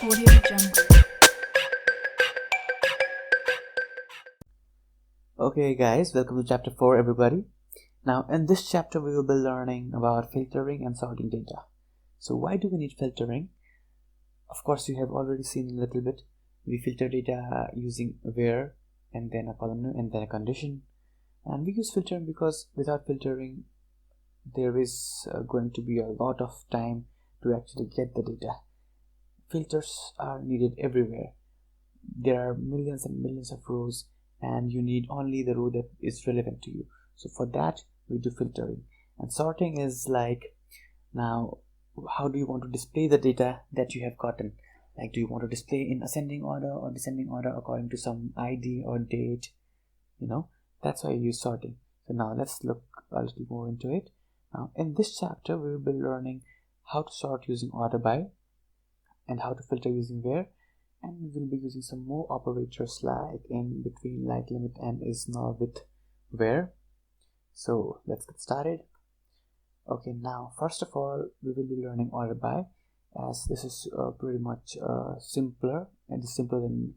Audio Jungle. Okay guys, welcome to chapter 4 everybody. Now in this chapter we will be learning about filtering and sorting data. So why do we need filtering? Of course you have already seen a little bit. We filter data using where and then a column and then a condition. And we use filtering because without filtering there is going to be a lot of time to actually get the data. Filters are needed everywhere. There are millions and millions of rows and you need only the row that is relevant to you. So for that we do filtering. And sorting is like, now how do you want to display the data that you have gotten? Like, do you want to display in ascending order or descending order according to some ID or date? That's why you use sorting. So now let's look a little more into it. Now in this chapter we will be learning how to sort using order by and how to filter using where, and we will be using some more operators like in between, like limit n is null with where. So let's get started. Okay, now first of all we will be learning order by, as this is pretty much simpler and is simpler than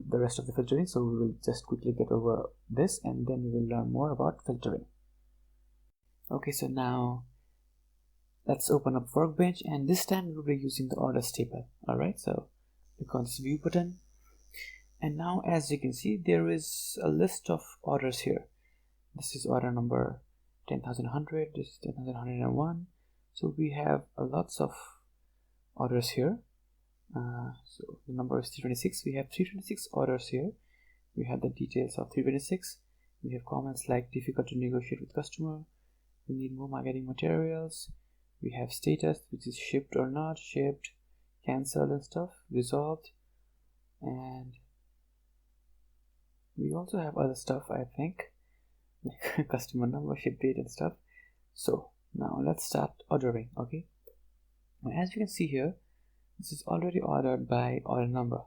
the rest of the filtering. So we will just quickly get over this and then we will learn more about filtering. Okay, so now let's open up Workbench, and this time we'll be using the orders table. Alright, so click on this view button, and now as you can see there is a list of orders here. This is order number 10,100, this is 10,101. So we have lots of orders here. So the number is 326. We have 326 orders here. We have the details of 326. We have comments like difficult to negotiate with customer, we need more marketing materials. We have status, which is shipped or not shipped, cancelled and stuff, resolved, and we also have other stuff, I think, like customer number, ship date and stuff. So now let's start ordering. Okay, now as you can see here, this is already ordered by order number.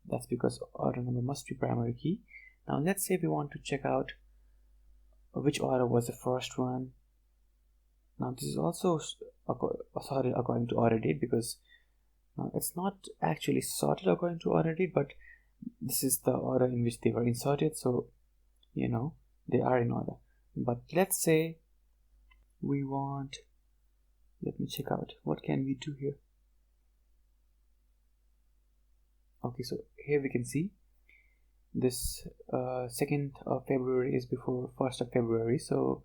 That's because order number must be primary key. Now let's say we want to check out which order was the first one. Now this is also sorted according to order date, because it's not actually sorted according to order date, but this is the order in which they were inserted, so they are in order. But let's say we want, let me check out what can we do here. Okay, so here we can see this 2nd of February is before 1st of February. So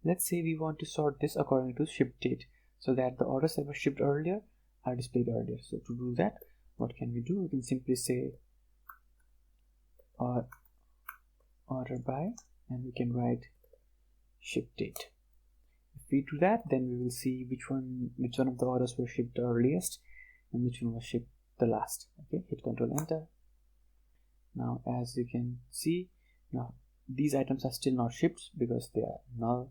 let's say we want to sort this according to ship date, so that the orders that were shipped earlier are displayed earlier. So to do that, what can we do? We can simply say order by, and we can write ship date. If we do that, then we will see which one of the orders were shipped earliest and which one was shipped the last. Okay, hit Ctrl Enter. Now as you can see, now these items are still not shipped because they are null.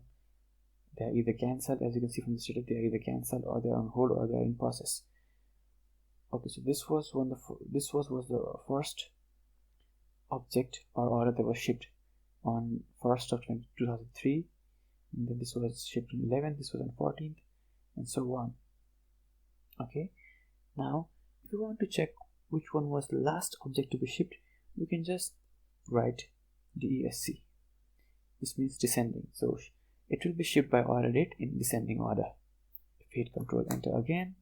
They are either cancelled, as you can see from the status, they are either cancelled or they are on hold or they are in process. Okay, so this was the first object or order that was shipped on 1st of 2003, and then this was shipped on 11th, this was on 14th, and so on. Okay, now if we want to check which one was the last object to be shipped, we can just write DESC. This means descending, so it will be shipped by order date in descending order. If we hit Ctrl Enter again,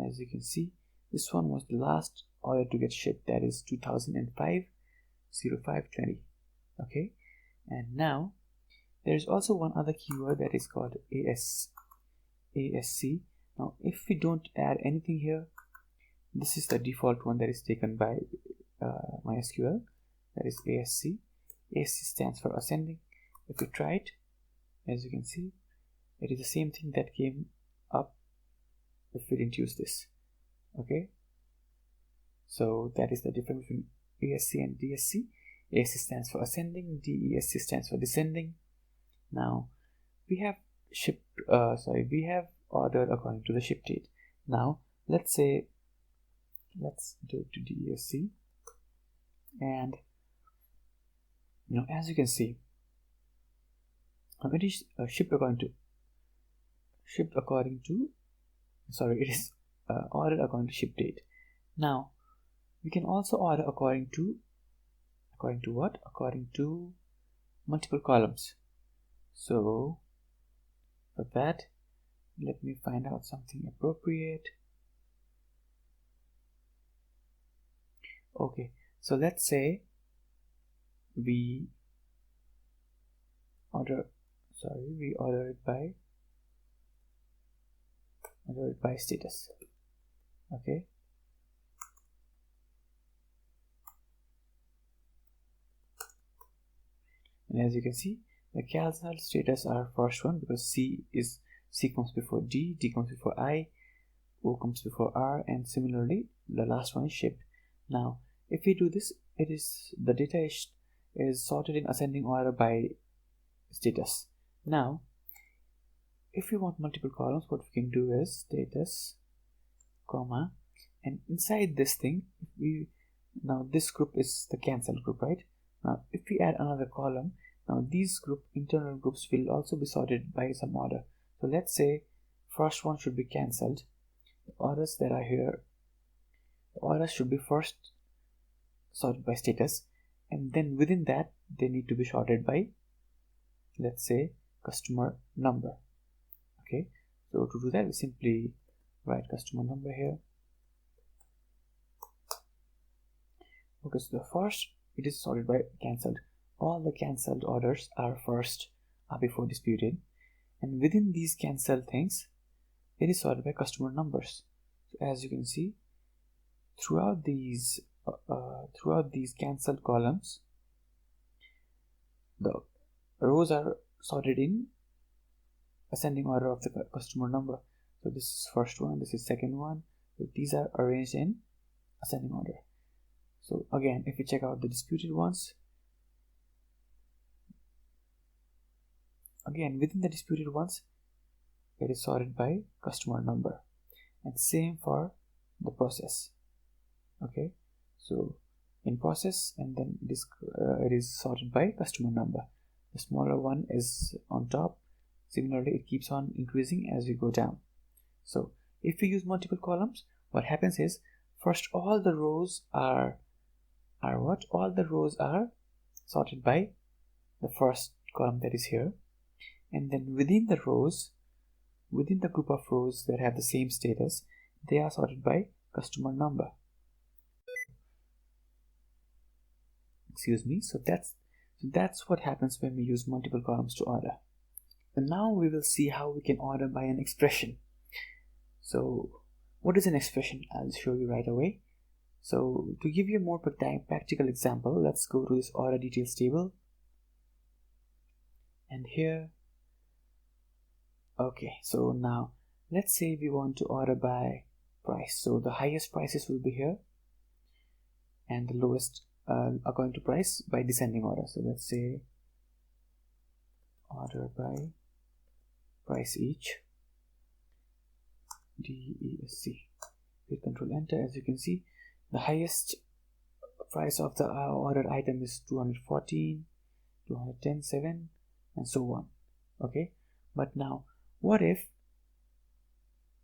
as you can see, this one was the last order to get shipped, that is 2005-05-20. Okay, and now there is also one other keyword that is called ASC. Now if we don't add anything here, this is the default one that is taken by MySQL, that is ASC. ASC stands for ascending. If we try it, as you can see, it is the same thing that came up if we didn't use this. Okay, so that is the difference between ASC and DSC. ASC stands for ascending, DESC stands for descending. Now we have we have ordered according to the ship date. Now let's do it to DESC, and as you can see, it is shipped according to it is order according to ship date. Now we can also order according to what? According to multiple columns. So for that, let me find out something appropriate. Okay, so let's say we order it by status. Okay, and as you can see, the cancelled status are first one because C comes before D comes before I, O comes before R, and similarly the last one is shipped. Now if we do this, the data is sorted in ascending order by status. Now if we want multiple columns, what we can do is status, comma, and inside this thing, now this group is the cancelled group, right? Now if we add another column, now these internal groups will also be sorted by some order. So let's say first one should be cancelled. The orders that are here, the orders should be first sorted by status, and then within that they need to be sorted by, let's say, customer number. Okay, so to do that we simply write customer number here. Okay, so the first, it is sorted by cancelled. All the cancelled orders are before disputed, and within these cancelled things it is sorted by customer numbers. So as you can see, throughout these cancelled columns, the rows are sorted in ascending order of the customer number. So this is first one, this is second one, so these are arranged in ascending order. So again, if we check out the disputed ones, again within the disputed ones it is sorted by customer number, and same for the process. Okay, so in process, and then it is sorted by customer number. The smaller one is on top. Similarly, it keeps on increasing as we go down. So if we use multiple columns, what happens is, first all the rows are sorted by the first column that is here, and then within the group of rows that have the same status, they are sorted by customer number. Excuse me. So that's what happens when we use multiple columns to order. And now we will see how we can order by an expression. So what is an expression? I'll show you right away. So to give you a more practical example, let's go to this order details table, and here, okay, so now let's say we want to order by price. So the highest prices will be here, and the lowest according to price by descending order. So let's say order by price each, DESC. Hit Control Enter. As you can see, the highest price of the ordered item is 214, 210.7, and so on. Okay, but now what if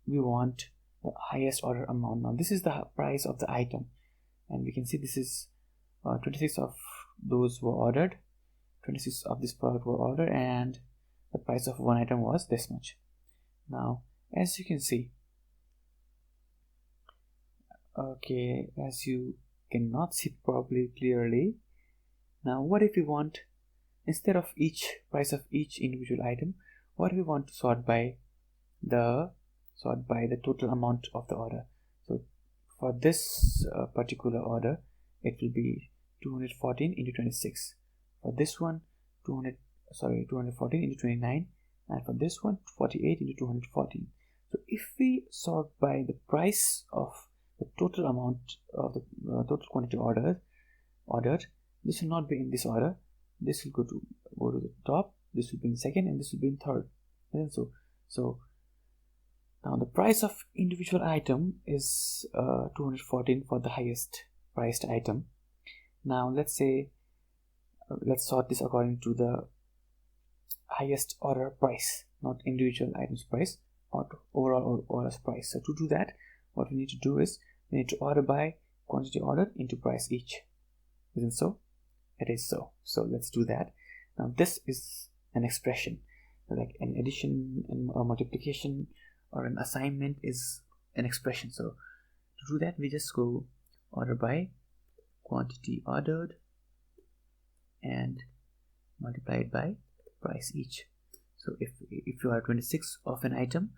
we want the highest order amount? Now this is the price of the item, and we can see this is 26 of those were ordered, 26 of this product were ordered, and the price of one item was this much. Now as you can see, okay, as you cannot see probably clearly, now what if we want, instead of each price of each individual item, what if we want to sort by the total amount of the order? So for this particular order, it will be 214 into 26. For this one, 214 into 29, and for this one, 48 into 214. So if we sort by the price of the total amount of the total quantity ordered, this will not be in this order. This will go to the top, this will be in second, and this will be in third, and so now the price of individual item is 214 for the highest priced item. Now let's say let's sort this according to the highest order price, not individual items price, or overall orders price. So to do that, what we need to do is we need to order by quantity ordered into price each. Isn't so? It is so. So let's do that. Now this is an expression, like an addition and a multiplication or an assignment is an expression. So to do that, we just go order by quantity ordered and multiply it by price each. So if you are 26 of an item,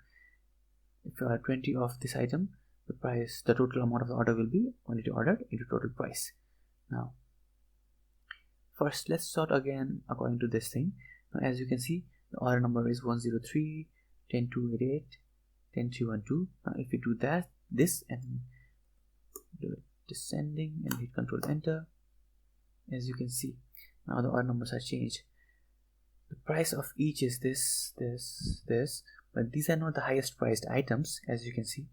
if you are 20 of this item, the total amount of the order will be quantity ordered into total price. Now first let's sort again according to this thing. Now as you can see, the order number is 103, 10288, 10312. Now if we do this and do it descending and hit Control Enter, as you can see, now the order numbers are changed. The price of each is this, but these are not the highest priced items, as you can see,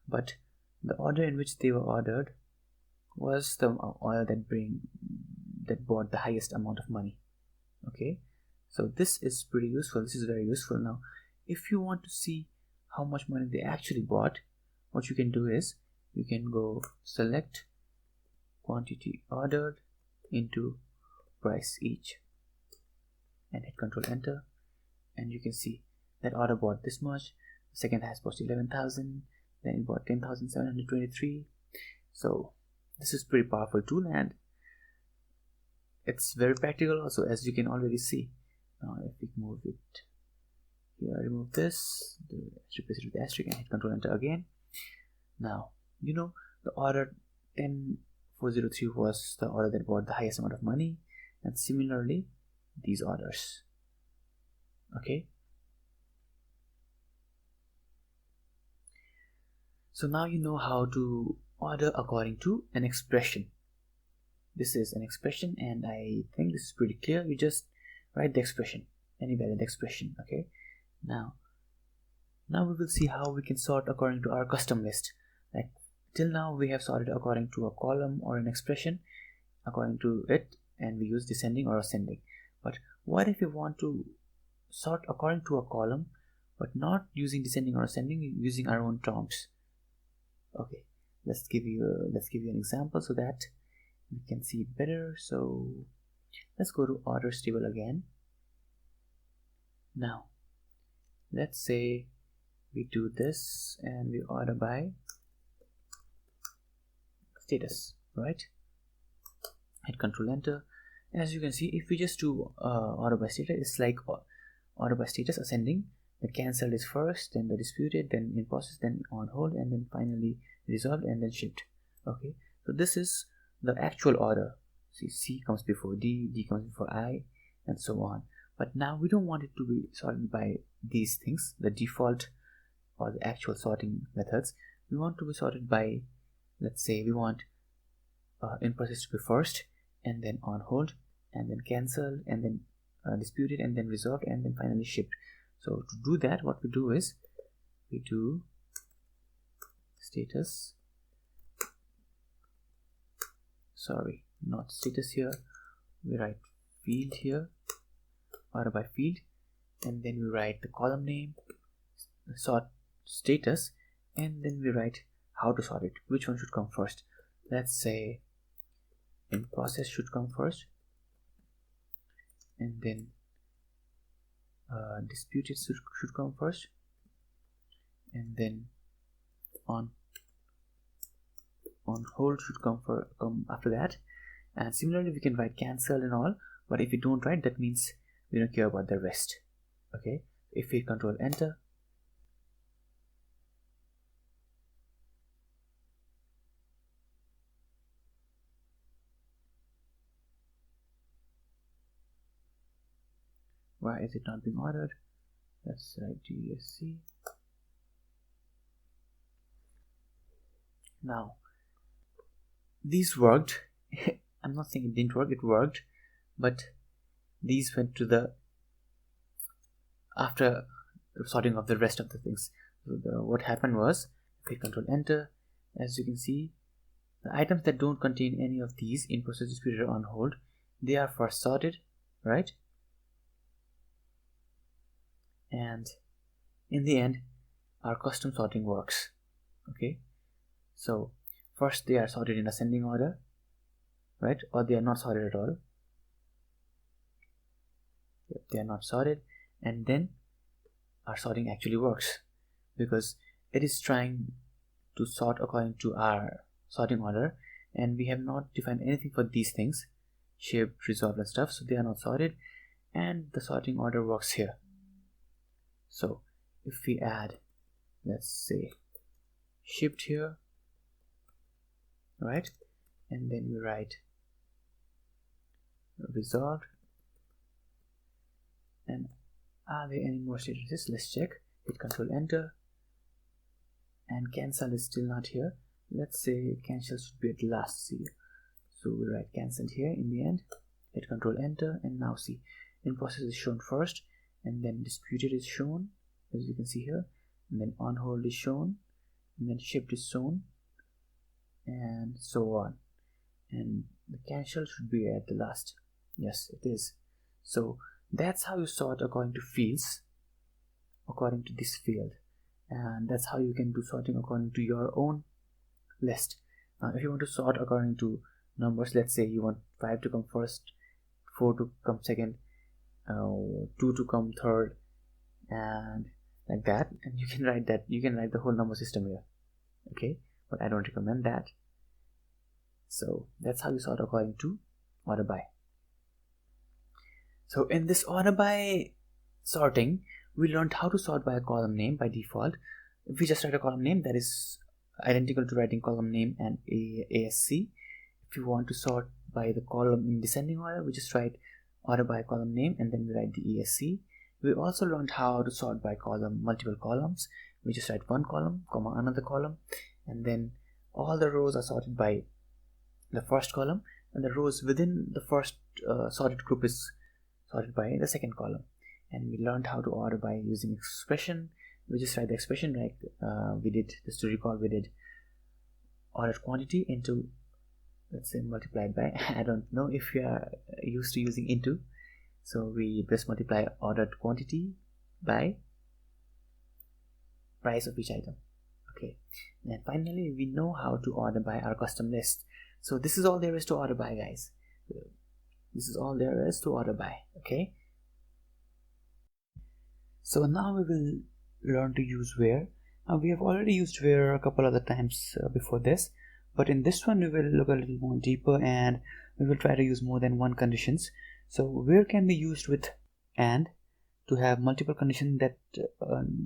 but the order in which they were ordered was the order that bought the highest amount of money. Okay, so this is pretty useful. This is very useful. Now if you want to see how much money they actually bought, what you can do is you can go select quantity ordered into price each and hit Control Enter, and you can see that order bought this much. The second has bought 11,000, then it bought 10,723. So this is pretty powerful tool and it's very practical also, as you can already see. Now if we move it here, remove this, replace it with asterisk and hit Control Enter again. Now you know the order 10403 was the order that bought the highest amount of money, and similarly these orders. Okay, so now you know how to order according to an expression. This is an expression and I think this is pretty clear. You just write the expression, any valid expression. Okay, now we will see how we can sort according to our custom list. Like till now we have sorted according to a column or an expression according to it, and we use descending or ascending. But what if we want to sort according to a column but not using descending or ascending, using our own terms? Okay, let's give you an example so that we can see it better. So let's go to orders table again. Now let's say we do this and we order by status, right? Hit Control Enter. As you can see, if we just do order by status, it's like order by status ascending. The cancelled is first, then the disputed, then in process, then on hold, and then finally resolved and then shipped. Okay, so this is the actual order. See, C comes before D, D comes before I, and so on. But now we don't want it to be sorted by these things, the default or the actual sorting methods. We want to be sorted by, let's say we want in process to be first, and then on hold, and then cancel, and then disputed, and then resolved, and then finally shipped. So to do that, what we do is we do status, sorry, not status here, we write field here, order by field, and then we write the column name, sort status, and then we write how to sort it, which one should come first. Let's say in process should come first, and then disputed should come first, and then on hold should come after that. And similarly we can write cancel and all, but if we don't write, that means we don't care about the rest. Okay, if we Control Enter, why is it not being ordered? Let's write GSC. Now these worked. I'm not saying it didn't work, it worked, but these went to the after sorting of the rest of the things. So what happened was, if we Control Enter, as you can see, the items that don't contain any of these in process, disputed, or on hold, they are first sorted, right? And in the end our custom sorting works. Okay, So first they are sorted in ascending order, right? Or they are not sorted at all. Yep, they are not sorted, and then our sorting actually works because it is trying to sort according to our sorting order, and we have not defined anything for these things, shaped, resolved and stuff, so they are not sorted, and the sorting order works here. So if we add, let's say, shipped here, right, and then we write resolved, and are there any more statuses? Let's check. Hit Control Enter, and cancel is still not here. Let's say cancel should be at last. See, so we write cancelled here in the end. Hit Control Enter, and now see, in process is shown first, and then disputed is shown, as you can see here, and then on hold is shown, and then shipped is shown, and so on. And the cancel should be at the last. Yes, it is. So that's how you sort according to fields, according to this field, and that's how you can do sorting according to your own list. Now if you want to sort according to numbers, let's say you want 5 to come first, 4 to come second, 2 to come third, and like that, and you can write that, you can write the whole number system here, okay, but I don't recommend that. So that's how you sort according to order by. So in this order by sorting, we learned how to sort by a column name by default. If we just write a column name, that is identical to writing column name and ASC. If you want to sort by the column in descending order, we just write order by column name and then we write the ESC. We also learned how to sort by column, multiple columns. We just write one column, comma another column, and then all the rows are sorted by the first column, and the rows within the first sorted group is sorted by the second column. And we learned how to order by using expression. We just write the expression like we did, just to recall, we did ordered quantity into, let's say, multiplied by, I don't know if you are used to using into, so we just multiply ordered quantity by price of each item. Okay, and finally we know how to order by our custom list. So this is all there is to order by, guys. This is all there is to order by. Okay, so now we will learn to use where. We have already used where a couple other times before this, but in this one we will look a little more deeper and we will try to use more than one conditions. So where can be used with and to have multiple conditions that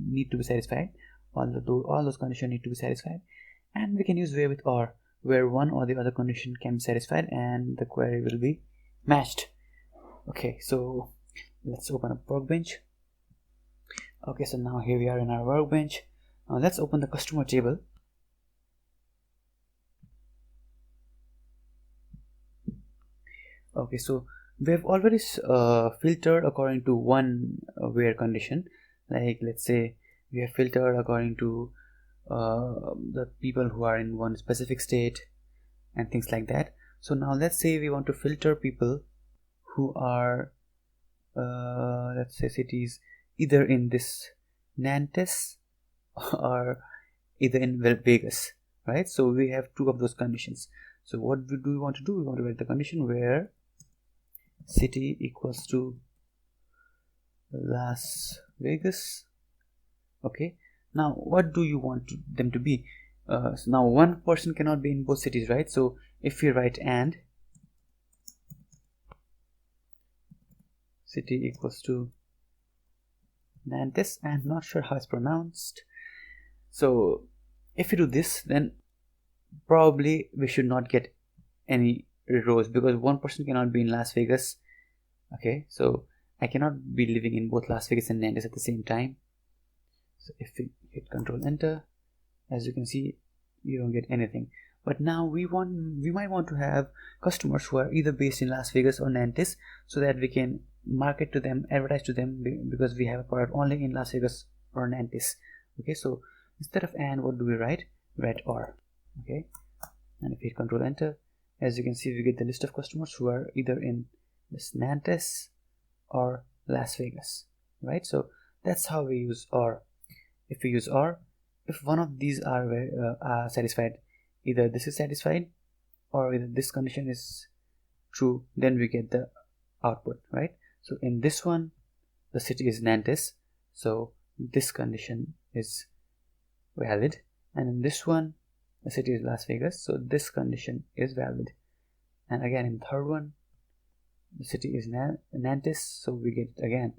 need to be satisfied. All those conditions need to be satisfied. And we can use where with or, where one or the other condition can be satisfied and the query will be matched. Okay, so let's open up workbench. Okay, so now here we are in our workbench. Now let's open the customer table. Okay, so we have already filtered according to one where condition. Like let's say we have filtered according to the people who are in one specific state and things like that. So now let's say we want to filter people who are let's say cities either in this Nantes or either in Vegas, right? So we have two of those conditions. So what do we want to do? We want to write the condition where city equals to Las Vegas. Okay, now what do you want them to be? So now one person cannot be in both cities, right? So if we write and city equals to Nantes, I'm not sure how it's pronounced. So if you do this, then probably we should not get any rows because one person cannot be in Las Vegas. Okay, so I cannot be living in both Las Vegas and Nantes at the same time. So if we hit Control Enter, as you can see, you don't get anything. But now we might want to have customers who are either based in Las Vegas or Nantes, so that we can market to them, advertise to them, because we have a product only in Las Vegas or Nantes. Okay, so instead of and, what do we write? We write or. Okay, and if we hit Control Enter, as you can see, we get the list of customers who are either in this Nantes or Las Vegas, right? So that's how we use or. If we use or, if one of these are satisfied, either this is satisfied or either this condition is true, then we get the output, right? So in this one, the city is Nantes, so this condition is valid, and in this one, the city is Las Vegas, so this condition is valid. And again, in the third one, the city is Nantes, so we get it again.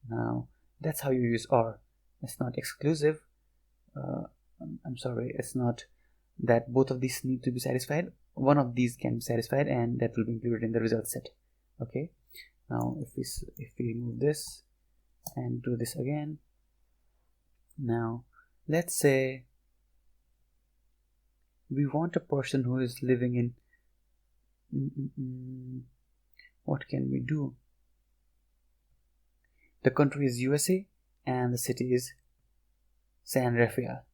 Now that's how you use OR. It's not exclusive. I'm sorry, it's not that both of these need to be satisfied. One of these can be satisfied, and that will be included in the result set. Okay. Now if we remove this and do this again, now let's say we want a person who is living in what can we do? The country is USA and the city is San Rafael.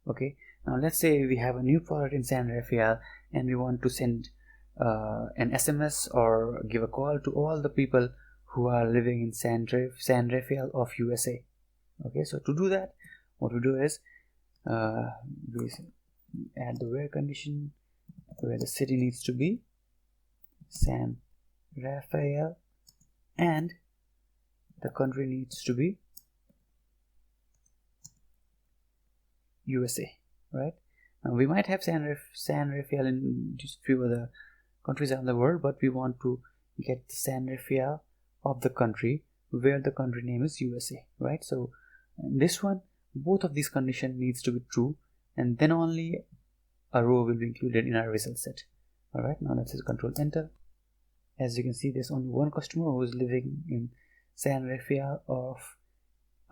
Okay, now let's say we have a new product in San Rafael and we want to send an SMS or give a call to all the people who are living in San Rafael of USA. Okay, so to do that, what we do is we add the where condition where the city needs to be San Rafael and the country needs to be USA, right? Now we might have San Rafael in just few other countries around the world, but we want to get the San Rafael of the country where the country name is USA, right? So in this one, both of these conditions needs to be true, and then only a row will be included in our result set. All right, now let's just control enter. As you can see, there's only one customer who is living in San Rafael of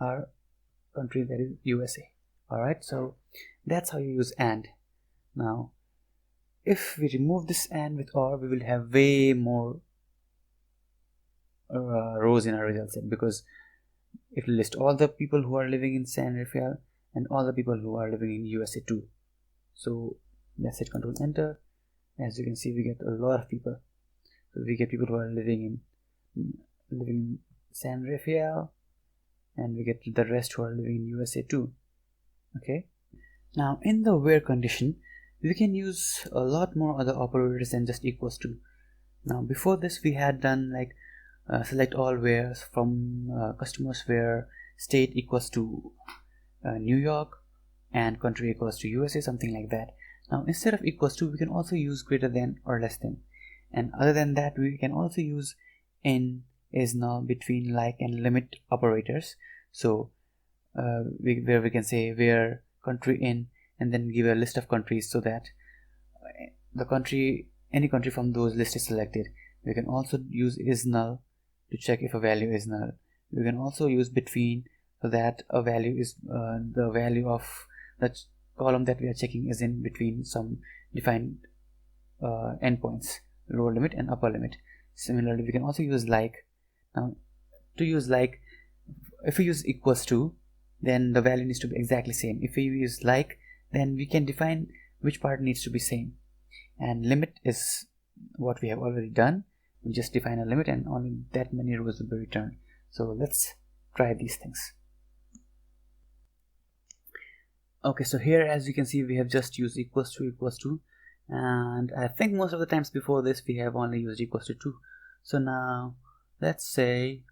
our country, that is USA. Alright, so that's how you use AND. Now if we remove this AND with OR, we will have way more rows in our result set, because it will list all the people who are living in San Rafael and all the people who are living in USA too. So let's hit control enter. As you can see, we get a lot of people. So we get people who are living in San Rafael, and we get the rest who are living in USA too. Okay, now in the where condition, we can use a lot more other operators than just equals to. Now before this, we had done like select all wheres from customers where state equals to New York and country equals to USA, something like that. Now instead of equals to, we can also use greater than or less than, and other than that, we can also use in, is, null, between, like, and limit operators. So where we can say where country in and then give a list of countries, so that the country, any country from those lists is selected. We can also use is null to check if a value is null. We can also use between, so that a value is the value of the column that we are checking is in between some defined endpoints, lower limit and upper limit. Similarly, we can also use like. Now to use like, if we use equals to, then the value needs to be exactly same. If we use like, then we can define which part needs to be same. And limit is what we have already done. We just define a limit and only that many rows will be returned. So let's try these things. Okay, so here as you can see, we have just used equals to, and I think most of the times before this we have only used equals to 2. So now let's say,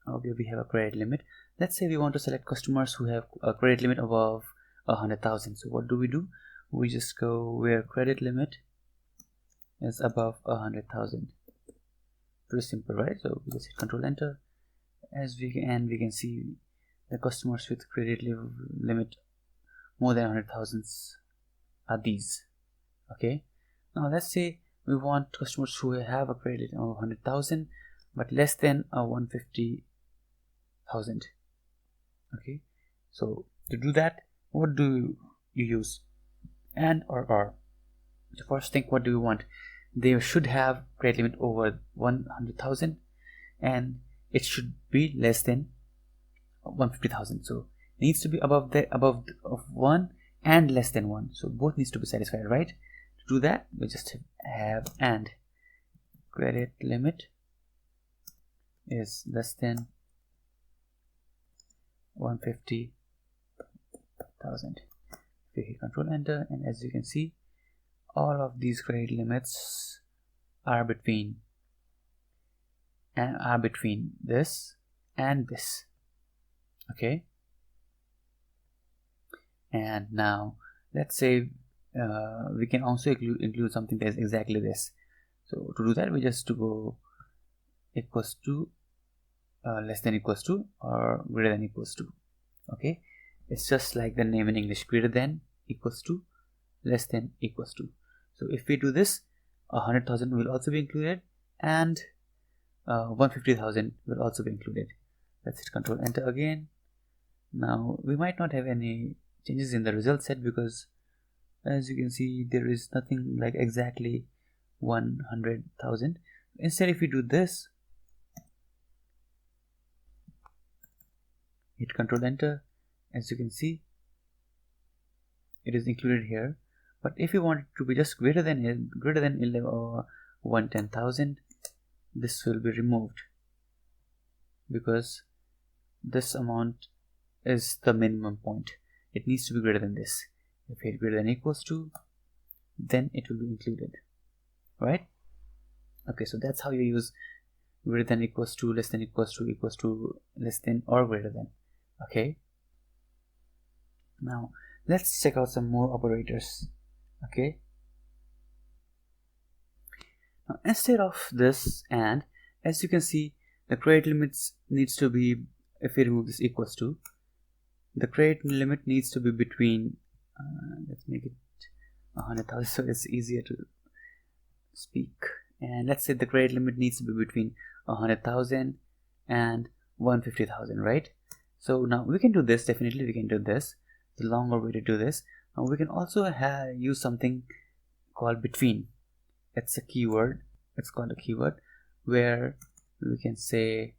okay, we have a credit limit. Let's say we want to select customers who have a credit limit above 100,000. So what do? We just go where credit limit is above 100,000. Pretty simple, right? So we just hit control enter. As we can see the customers with credit limit more than 100,000 are these. Okay, now let's say we want customers who have a credit of 100,000 but less than 150,000. Okay, so to do that, what do you use? And or. So first think, what do you want? They should have credit limit over 100,000 and it should be less than 150,000. So it needs to be above of 1 and less than 1. So both needs to be satisfied, right? To do that, we just have and credit limit is less than 150,000. We hit Control Enter, and as you can see, all of these credit limits are between this and this. Okay, and now let's say we can also include something that is exactly this. So to do that, we just to go equals to, less than equals to, or greater than equals to. Okay, it's just like the name in English, greater than, equals to, less than, equals to. So if we do this, 100,000 will also be included, and 150,000 will also be included. Let's hit Control Enter again. Now we might not have any changes in the result set, because as you can see, there is nothing like exactly 100,000. Instead, if we do this, hit Control Enter, as you can see, it is included here. But if you want it to be just greater than 11 or 110,000, this will be removed, because this amount is the minimum point. It needs to be greater than this. If it greater than equals to, then it will be included, right? Okay, so that's how you use greater than equals to, less than equals to, less than, or greater than. Okay, now let's check out some more operators. Okay, now instead of this and, as you can see, the credit limits needs to be, if we remove this equals to, the credit limit needs to be between let's make it 100,000 so it's easier to speak. And let's say the credit limit needs to be between 100,000 and 150,000, right? So now we can do this. Definitely we can do this. The longer way to do this. Now we can also use something called between. It's a keyword. It's called a keyword, where we can say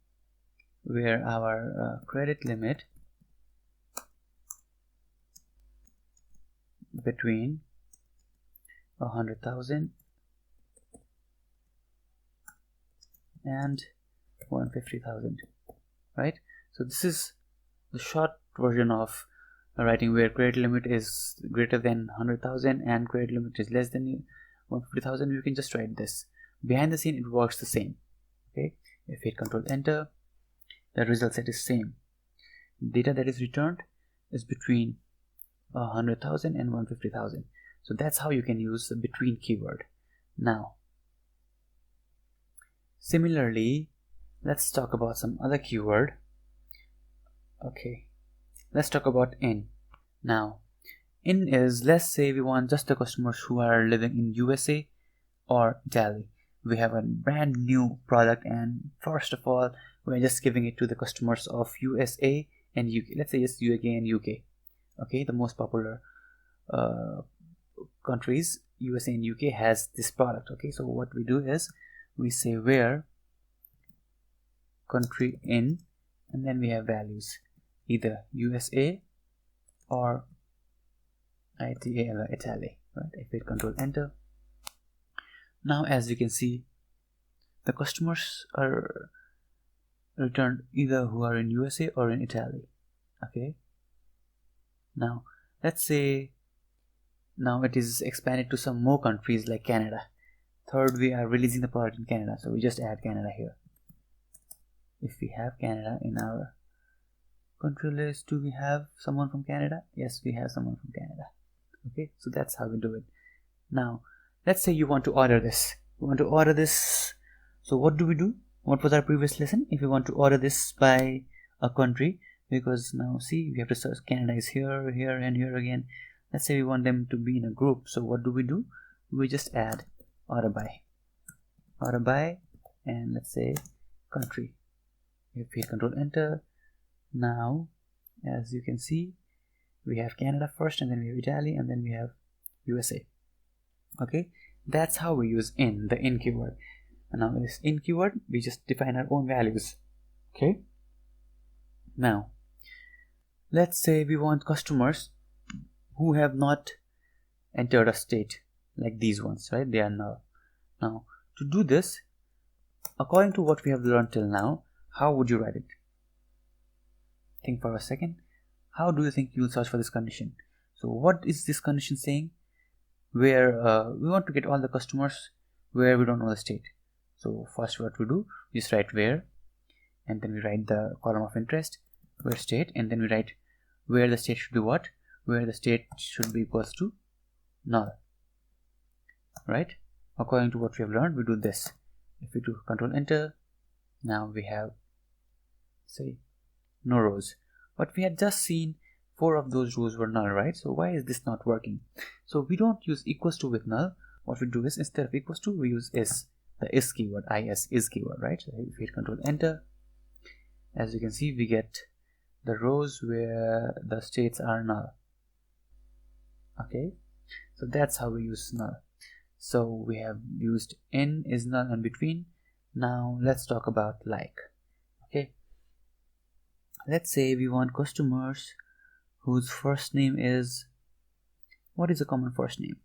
where our credit limit between 100,000 and 150,000, right? So this is the short version of writing where credit limit is greater than 100,000 and credit limit is less than 150,000. You can just write this. Behind the scene, it works the same. Okay, if you hit Control Enter, the result set is same. Data that is returned is between 100,000 and 150,000. So that's how you can use the between keyword. Now, similarly, let's talk about some other keyword. Okay, let's talk about in. Now, in is, let's say we want just the customers who are living in USA or Italy. We have a brand new product, and first of all, we're just giving it to the customers of USA and UK. Let's say just UK and UK. Okay, the most popular countries, USA and UK, has this product. Okay, so what we do is we say where country in, and then we have values, either USA or Italy, right? If we Control Enter, now as you can see, the customers are returned either who are in USA or in Italy. Okay, now let's say now it is expanded to some more countries like Canada. Third, we are releasing the product in Canada, so we just add Canada here. If we have Canada in our country list, do we have someone from Canada? Yes, we have someone from Canada. Okay, so that's how we do it. Now let's say you want to order this. So what do we do? What was our previous lesson? If you want to order this by a country, because now see, we have to search. Canada is here, here, and here again. Let's say we want them to be in a group. So what do? We just add order by, and let's say country. If we hit Control Enter, now as you can see, we have Canada first, and then we have Italy, and then we have USA. Okay, that's how we use in, the in keyword. And now this in keyword, we just define our own values. Okay, now let's say we want customers who have not entered a state, like these ones, right? They are null. Now to do this, according to what we have learned till now, how would you write it? Think for a second. How do you think you will search for this condition? So what is this condition saying? Where we want to get all the customers where we don't know the state. So first what we do, we just write where, and then we write the column of interest, where state, and then we write where the state should be what, where the state should be equals to null, right? According to what we have learned, we do this. If we do control enter, now we have, say, no rows, but we had just seen 4 of those rows were null, right? So why is this not working? So we don't use equals to with null. What we do is, instead of equals to, we use is, the is keyword, is keyword, right? So if we hit control enter, as you can see, we get the rows where the states are null. Okay, so that's how we use null. So we have used in is null and between. Now let's talk about like. Okay, let's say we want customers whose first name is, what is a common first name?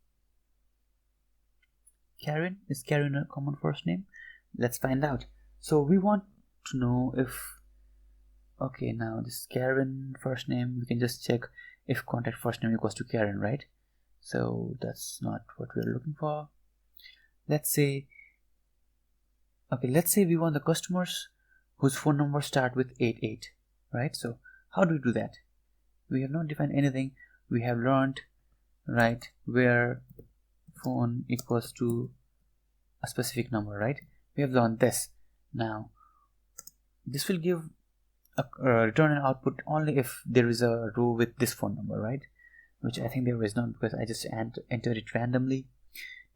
Karen. Is Karen a common first name? Let's find out. So we want to know if, okay, now this Karen first name, we can just check if contact first name equals to Karen, right? So that's not what we're looking for. Let's say, okay, let's say we want the customers whose phone number start with 88, right? So how do we do that? We have not defined anything. We have learned, right, where phone equals to a specific number, right? We have learned this. Now this will give a return and output only if there is a row with this phone number, right? Which I think there is not, because I just entered it randomly.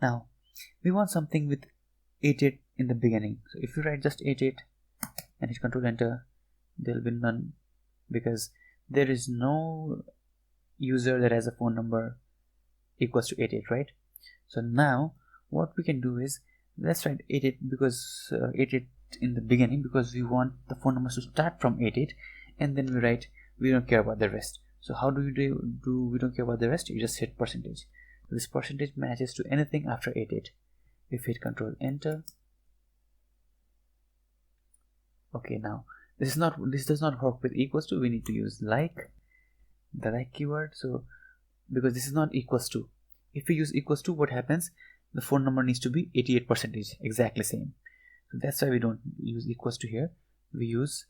Now we want something with 88 in the beginning. So if you write just 88 and hit control enter, there will be none, because there is no user that has a phone number equals to 88, right? So now what we can do is, let's write 88, because 88 in the beginning, because we want the phone numbers to start from 88, and then we write we don't care about the rest. So how do you do we don't care about the rest? You just hit percentage. So this percentage matches to anything after 88. If you hit control enter, okay, now this does not work with equals to. We need to use like, the like keyword. So because this is not equals to, if we use equals to, what happens? The phone number needs to be 88%, exactly same. So that's why we don't use equals to here. We use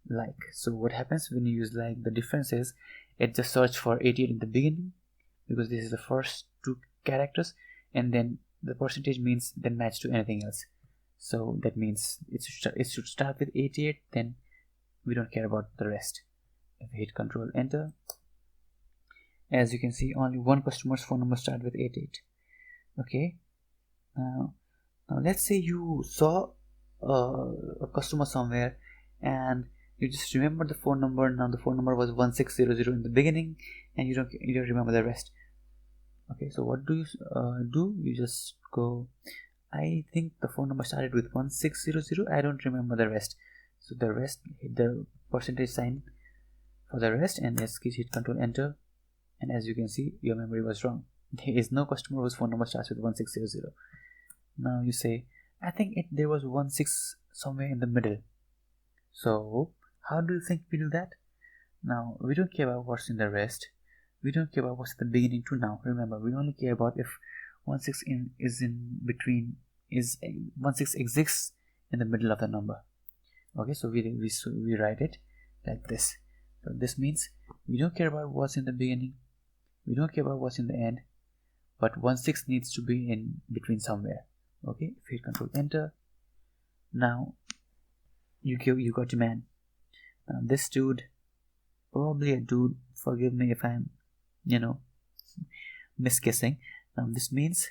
like. So what happens when you use like? The difference is it just search for 88 in the beginning, because this is the first 2 characters, and then the percentage means then match to anything else. So that means it should start with 88, then we don't care about the rest. If we hit control enter, as you can see, only one customer's phone number start with 88. Okay, now let's say you saw a customer somewhere and you just remember the phone number. Now the phone number was 1600 in the beginning, and you don't remember the rest. Okay, so what do you do? You just go, I think the phone number started with 1600, I don't remember the rest. So the rest, hit the percentage sign for the rest, and let's hit control enter, and as you can see, your memory was wrong. There is no customer whose phone number starts with 1600. Now you say, I think there was 16 somewhere in the middle. So how do you think we do that? Now we don't care about what's in the rest. We don't care about what's at the beginning to now. Remember, we only care about if 16 is in between, is 16 exists in the middle of the number. Okay, so we write it like this. So this means we don't care about what's in the beginning, we don't care about what's in the end, but 16 needs to be in between somewhere. Okay, if you hit control enter, now you got your man. Now this dude, probably a dude, forgive me if I'm misguessing. This means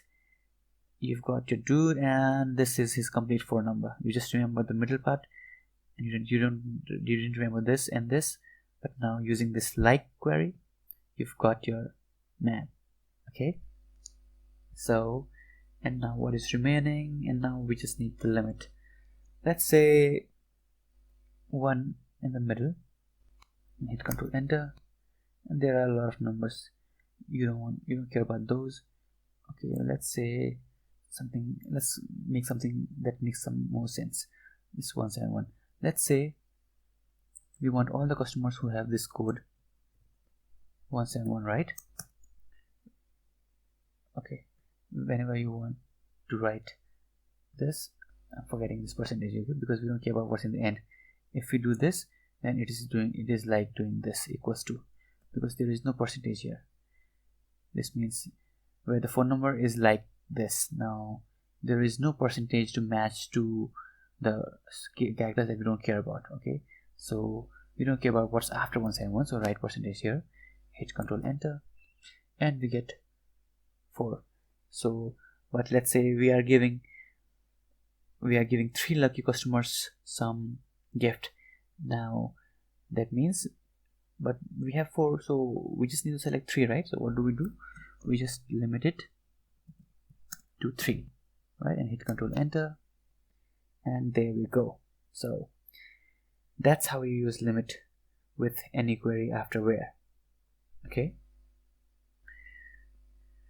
you've got your dude and this is his complete phone number. You just remember the middle part, and you didn't remember this and this, but now using this like query, you've got your man. Okay, so, and now what is remaining? And now we just need the limit. Let's say 1 in the middle, and hit control enter, and there are a lot of numbers. You don't care about those. Okay, let's say something, let's make something that makes some more sense. This 171. Let's say we want all the customers who have this code 171, right? Okay, whenever you want to write this, I'm forgetting this percentage here because we don't care about what's in the end. If we do this, then it is like doing this equals to, because there is no percentage here. This means where the phone number is like this. Now there is no percentage to match to the characters that we don't care about. Okay, so we don't care about what's after 171, so write percentage here, hit Control Enter, and we get 4. So but let's say we are giving 3 lucky customers some gift. Now that means, but we have 4, so we just need to select 3, right? So what do? We just limit it to 3, right, and hit Control Enter, and there we go. So that's how you use limit with any query after where. Okay,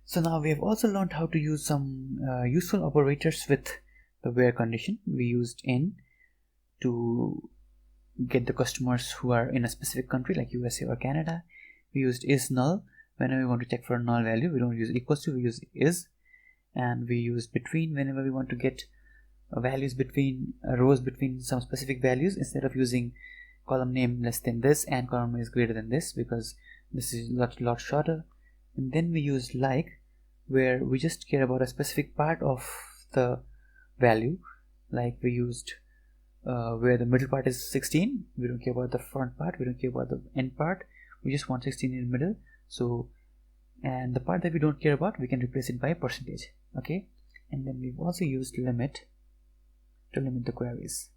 so now we have also learned how to use some useful operators with the where condition. We used in to get the customers who are in a specific country like USA or Canada. We used is null whenever we want to check for a null value. We don't use equals to, we use is. And we use between whenever we want to get values between rows between some specific values, instead of using column name less than this and column name is greater than this, because this is a lot shorter. And then we use like, where we just care about a specific part of the value. Like we used where the middle part is 16, we don't care about the front part, we don't care about the end part, we just want 16 in the middle. So, and the part that we don't care about, we can replace it by percentage. Okay, and then we've also used limit to limit the queries.